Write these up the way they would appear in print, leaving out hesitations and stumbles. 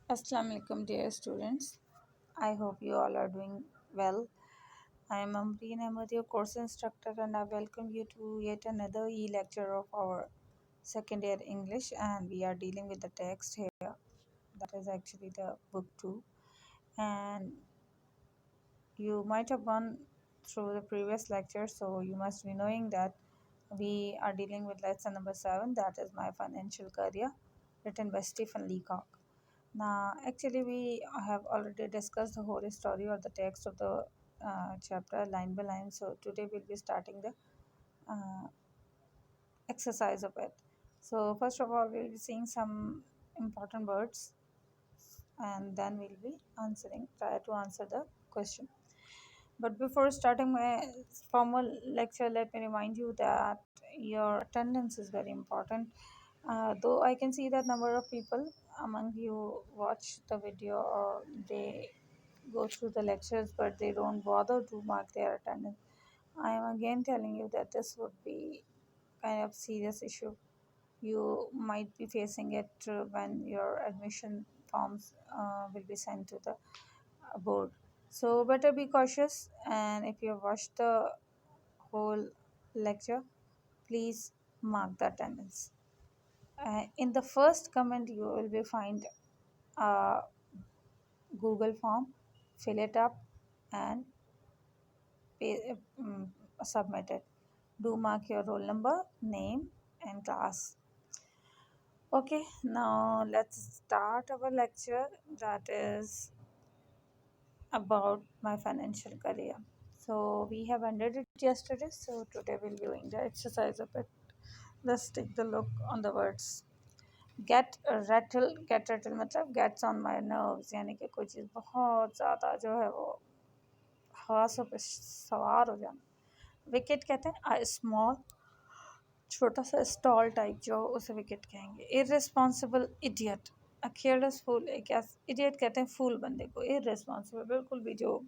Assalamu alaikum, dear students. I hope you all are doing well. I am Amreen Ahmed, your course instructor, and I welcome you to yet another lecture of our second year English. And we are dealing with the text here, that is actually the book 2. And you might have gone through the previous lecture, so you must be knowing that we are dealing with lesson number 7, that is My Financial Career, written by Stephen Leacock. Now, actually, we have already discussed the whole story or the text of the chapter line by line. So, today we'll be starting the uh, exercise of it. So, first of all, we'll be seeing some important words and then we'll be try to answer the question. But before starting my formal lecture, let me remind you that your attendance is very important. Though I can see that number of people among you watch the video or they go through the lectures, but they don't bother to mark their attendance. I am again telling you that this would be kind of serious issue. You might be facing it when your admission forms will be sent to the board. So better be cautious, and if you have watched the whole lecture, please mark the attendance. In the first comment, you will be find a Google form, fill it up, and submit it. Do mark your roll number, name, and class. Okay, now let's start our lecture that is about my financial career. So we have ended it yesterday, so today we'll be doing the exercise of it. Let's take the look on the words. Get rattle मतलब gets on my nerves, यानी कि कोई चीज़ बहुत ज़्यादा जो है वो हवासों पे सवार हो जाना. विकेट कहते हैं स्मॉल छोटा सा स्टॉल टाइप जो उसे विकेट कहेंगे. इररिस्पॉन्सिबल इडियट, अ केयरलेस फूल. एक इडियट कहते हैं फूल बंदे को. इररिस्पॉन्सिबल बिल्कुल भी जो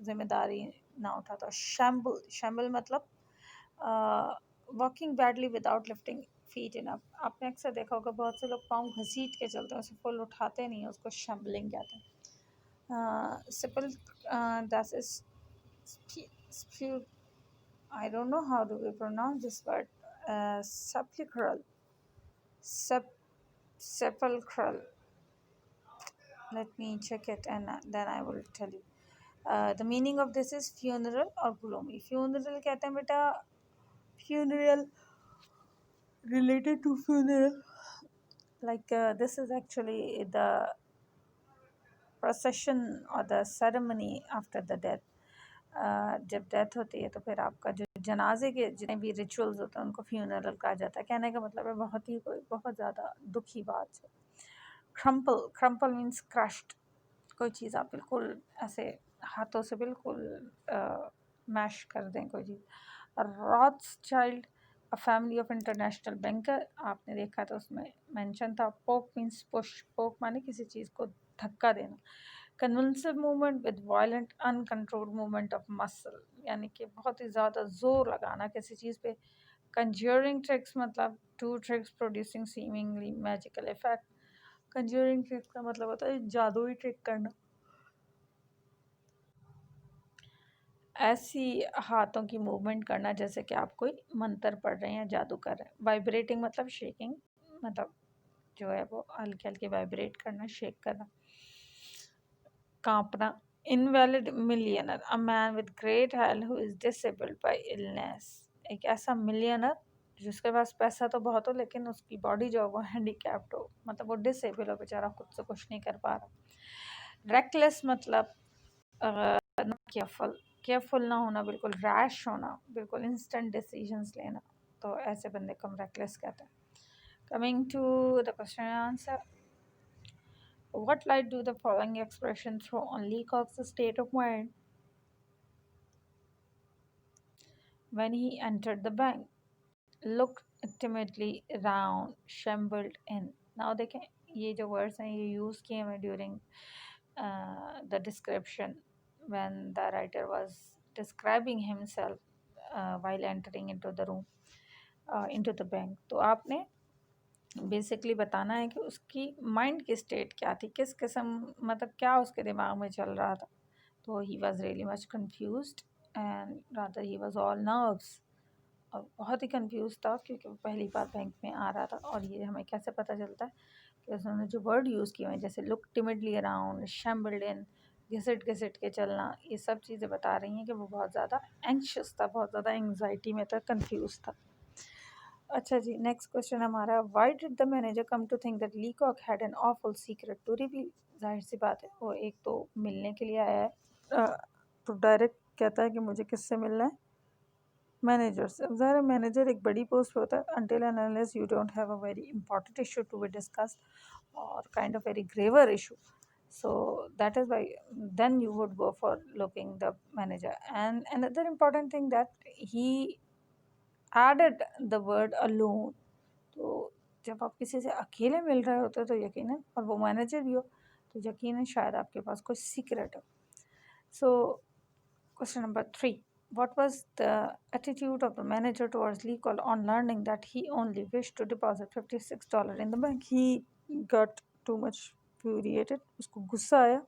जिम्मेदारी ना उठाता. शैम्बल, शैम्बल मतलब walking badly without lifting feet enough. आपने अक्सर देखा होगा बहुत से लोग पाँव घसीट के चलते हैं, उसे फुल उठाते नहीं है, उसको शैम्बलिंग कहते हैं. Simple that is I don't know how do we pronounce this word. Sepulchral. Sepulchral. Let me check it and then I will tell you. The meaning of this is funeral or gloomy. Funeral कहते हैं बेटा, funeral related to funeral. Like this is actually the procession or the ceremony after the death. जब death होती है तो फिर आपका जो जनाजे के जितने भी रिचुअल्स होते हैं उनको फ्यूनरल कहा जाता है. कहने का मतलब है बहुत ही कोई बहुत ज़्यादा दुखी बात है. Crumple, crumple means crushed. कोई चीज़ आप बिल्कुल ऐसे हाथों से बिल्कुल मैश कर दें कोई चीज़. Rothschild, a family of international banker. आपने देखा तो उसमें मेंशन था. पोक मीन्स पुश. पोक माने किसी चीज़ को धक्का देना. Convulsive movement with violent uncontrolled movement of muscle, यानी कि बहुत ही ज़्यादा ज़ोर लगाना किसी चीज़ पे. कंज्यूरिंग ट्रिक्स मतलब to tricks producing seemingly magical effect. Conjuring tricks का मतलब होता है जादुई ट्रिक करना. ऐसी हाथों की मूवमेंट करना जैसे कि आप कोई मंत्र पढ़ रहे हैं या जादू कर रहे हैं. वाइब्रेटिंग मतलब शेकिंग, मतलब जो है वो हल्के हल्के वाइब्रेट करना, शेक करना. कांपना. Invalid millionaire, a man with great health who is disabled by illness. एक ऐसा मिलियनर जिसके पास पैसा तो बहुत हो लेकिन उसकी बॉडी जो है वो हैंडीकैप्ड हो, मतलब वो डिसेबल हो बेचारा, खुद से कुछ नहीं कर पा रहा. रेकलेस मतलब केयरफुल, केयरफुल ना होना, बिल्कुल रैश होना, बिल्कुल इंस्टेंट डिसीजंस लेना. तो ऐसे बंदे को हम रेकलेस कहते हैं. Coming to the question and answer. What light do the following expression throw on Leacock's state of mind when he entered the bank? Looked timidly round, shambled in. Now देखें ये जो words हैं ये use किए हुए during the description when the writer was describing himself while entering into the room, into the bank. तो आपने basically बताना है कि उसकी माइंड की स्टेट क्या थी, किस किस्म, मतलब क्या उसके दिमाग में चल रहा था। तो he was really much confused and rather he was all nerves. और बहुत ही कंफ्यूज था क्योंकि वो पहली बार बैंक में आ रहा था। और ये हमें कैसे पता चलता है कि उसने जो वर्ड यूज़ किए हैं, जैसे लुक टिमिडली अराउंड, शैम्बल्ड इन, घिसट घिसट के चलना, ये सब चीज़ें बता रही हैं कि वो बहुत ज़्यादा एंक्शस था, बहुत ज़्यादा एंग्जाइटी में था, कंफ्यूज था। अच्छा जी, नेक्स्ट क्वेश्चन हमारा, why did the manager come to think that Leacock had an awful secret to reveal. जाहिर सी बात है, वो एक तो मिलने के लिए आया है, तो डायरेक्ट कहता है कि मुझे किससे मिलना है, मैनेजर से। अब ज़ाहिर है मैनेजर एक बड़ी पोस्ट पे होता है, until and unless you don't have a very important issue to be discussed or kind of very graver issue, so that is why then you would go for looking the manager. And another important thing that he added the word alone. तो जब आप किसी से अकेले मिल रहे होते हो तो यकीनन, और वो मैनेजर भी हो, तो यकीनन शायद आपके पास कोई सीक्रेट हो। सो question number 3, what was the attitude of the manager towards Lee Cole on learning that he only wished to deposit $56 in the bank? He got too much furiated, उसको गुस्सा आया।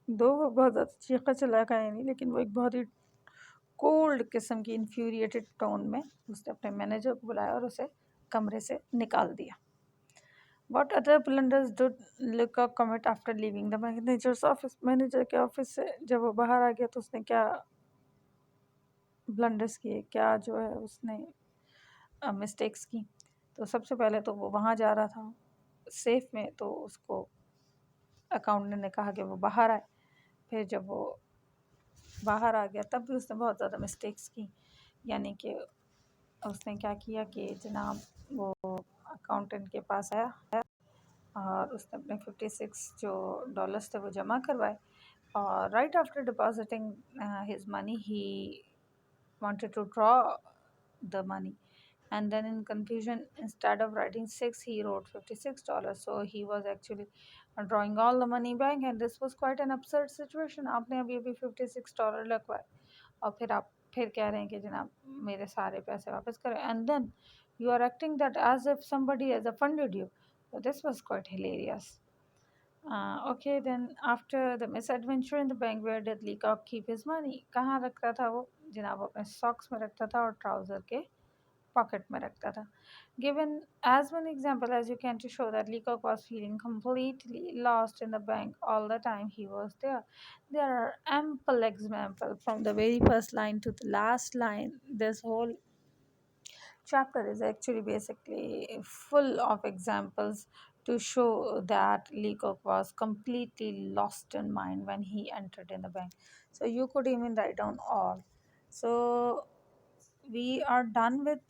दो वो बहुत ज़्यादा चीखा चिल्लाया नहीं, लेकिन वो एक बहुत ही कोल्ड किस्म की इन्फ्यूरिएटेड टोन में उसने अपने मैनेजर को बुलाया और उसे कमरे से निकाल दिया। What other blunders did Lecoq commit after leaving the manager's office? Manager के ऑफिस से जब वो बाहर आ गया तो उसने क्या ब्लंडर्स किए, क्या जो है उसने मिस्टेक्स की। तो सबसे पहले तो वो वहाँ जा रहा था सेफ में, तो उसको अकाउंटेंट ने कहा कि वो बाहर आए। फिर जब वो बाहर आ गया तब भी उसने बहुत ज़्यादा मिस्टेक्स की, यानी कि उसने क्या किया कि जनाब वो अकाउंटेंट के पास आया और उसने अपने 56 जो डॉलर्स थे वो जमा करवाए। और right after depositing his money he wanted to draw the money, and then in confusion, instead of writing 6 he wrote $56, so he was actually drawing all the money back, and this was quite an absurd situation. आपने अभी अभी $56 लगवाए और फिर आप फिर कह रहे हैं कि जनाब मेरे सारे पैसे वापस करें, and then you are acting that as if somebody has funded you. So this was quite hilarious. Okay, then after the misadventure in the bank, where did Leacock keep his money? कहाँ रखता था वो? जनाब अपने socks में रखता था और trouser के pocket में रखता था. Given as one example as you can to show that Leacock was feeling completely lost in the bank all the time he was there. There are ample examples from the very first line to the last line. This whole chapter is actually basically full of examples to show that Leacock was completely lost in mind when he entered in the bank. So you could even write down all. So we are done with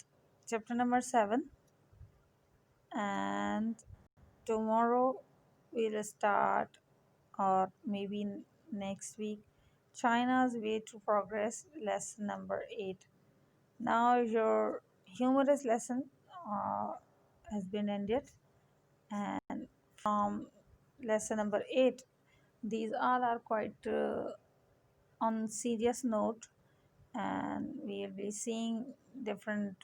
chapter number 7, and tomorrow we'll start, or maybe next week, China's Way to Progress, lesson number 8. Now your humorous lesson uh, has been ended, and from lesson number 8, these all are quite on serious note, and we will be seeing different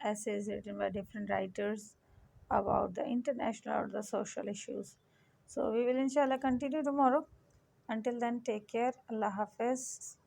essays written by different writers about the international or the social issues. So we will inshallah continue tomorrow. Until then, take care. Allah Hafiz.